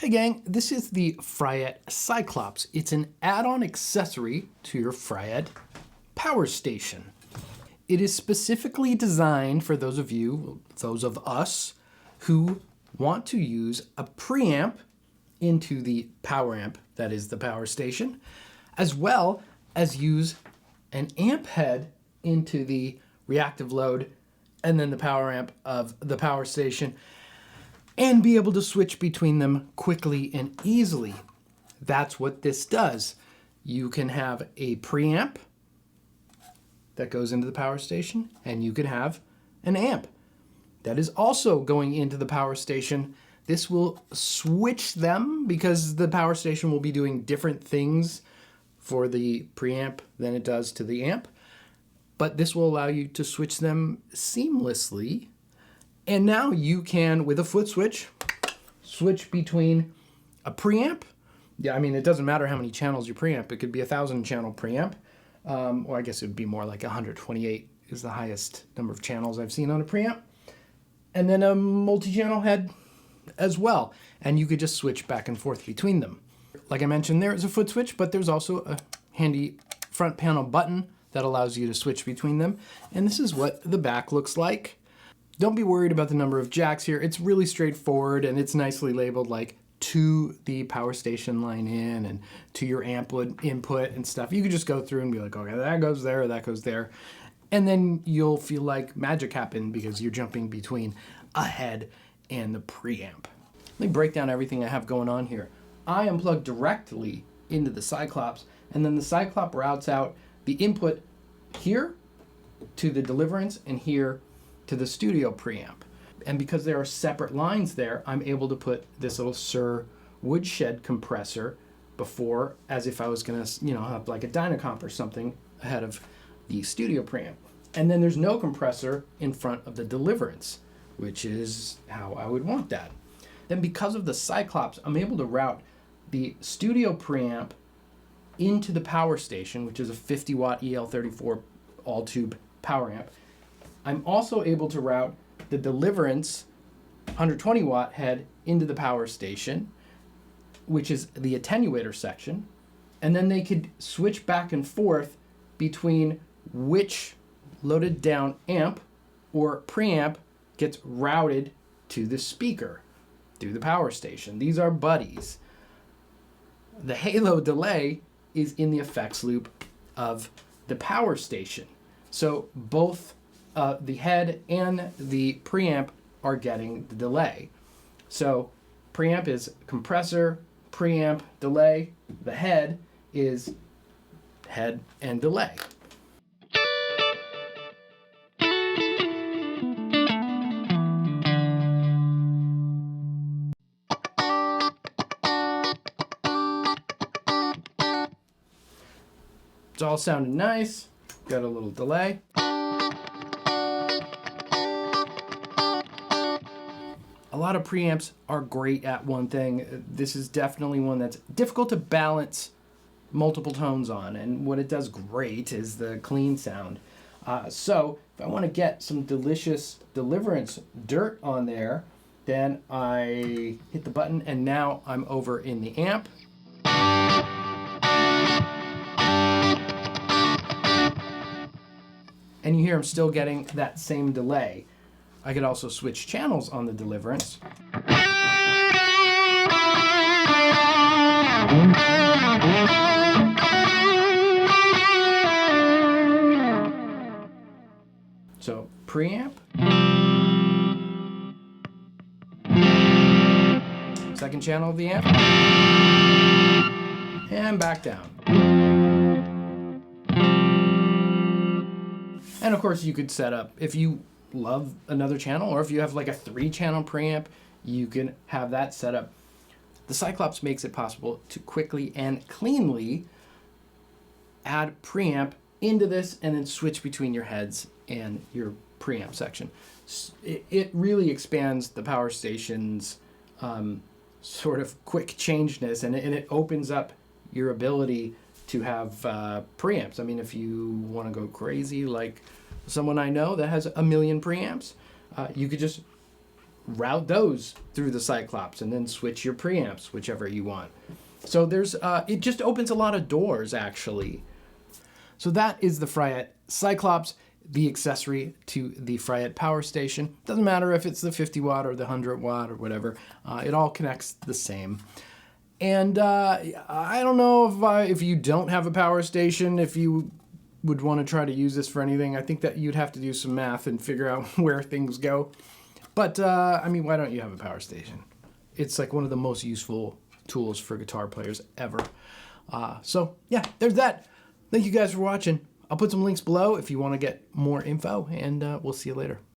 Hey gang, this is the Fryette Cyclops. It's an add-on accessory to your Fryette power station. It is specifically designed for those of us, who want to use a preamp into the power amp, that is the power station, as well as use an amp head into the reactive load and then the power amp of the power station, and be able to switch between them quickly and easily. That's what this does. You can have a preamp that goes into the power station, and you can have an amp that is also going into the power station. This will switch them because the power station will be doing different things for the preamp than it does to the amp, but this will allow you to switch them seamlessly. And now you can, with a foot switch, switch between a preamp. Yeah, I mean, it doesn't matter how many channels you preamp. It could be a 1,000-channel preamp, or I guess it would be more like 128 is the highest number of channels I've seen on a preamp. And then a multi-channel head as well. And you could just switch back and forth between them. Like I mentioned, there is a foot switch, but there's also a handy front panel button that allows you to switch between them. And this is what the back looks like. Don't be worried about the number of jacks here. It's really straightforward, and it's nicely labeled like to the power station line in and to your amp input and stuff. You could just go through and be like, okay, that goes there, that goes there. And then you'll feel like magic happened because you're jumping between a head and the preamp. Let me break down everything I have going on here. I am plugged directly into the Cyclops, and then the Cyclops routes out the input here to the deliverance and here to the studio preamp. And because there are separate lines there, I'm able to put this little Sir Woodshed compressor before, as if I was gonna, have like a Dynacomp or something ahead of the studio preamp. And then there's no compressor in front of the deliverance, which is how I would want that. Then because of the Cyclops, I'm able to route the studio preamp into the power station, which is a 50 watt EL34 all tube power amp. I'm also able to route the deliverance 120 watt head into the power station, which is the attenuator section. And then they could switch back and forth between which loaded down amp or preamp gets routed to the speaker through the power station. These are buddies. The halo delay is in the effects loop of the power station. So both the head and the preamp are getting the delay. So preamp is compressor, preamp, delay. The head is head and delay. It's all sounding nice. Got a little delay. A lot of preamps are great at one thing. This is definitely one that's difficult to balance multiple tones on, and what it does great is the clean sound. So if I want to get some delicious deliverance dirt on there, then I hit the button, and now I'm over in the amp. And you hear I'm still getting that same delay. I could also switch channels on the deliverance. So preamp. second channel of the amp, and back down. And of course you could set up, if you love another channel, or if you have like a 3-channel preamp, you can have that set up. The Cyclops makes it possible to quickly and cleanly add preamp into this and then switch between your heads and your preamp section. It really expands the power station's sort of quick changeness, and it opens up your ability to have preamps. I mean, if you want to go crazy like someone I know that has 1 million preamps, you could just route those through the Cyclops and then switch your preamps, whichever you want. So there's it just opens a lot of doors, actually. So that is the Fryette Cyclops, the accessory to the Fryette power station. Doesn't matter if it's the 50 watt or the 100 watt or whatever, it all connects the same. And I don't know if you don't have a power station, if you would want to try to use this for anything. I think that you'd have to do some math and figure out where things go. But I mean, why don't you have a power station? It's like one of the most useful tools for guitar players ever. So yeah, there's that. Thank you guys for watching. I'll put some links below if you want to get more info, and we'll see you later.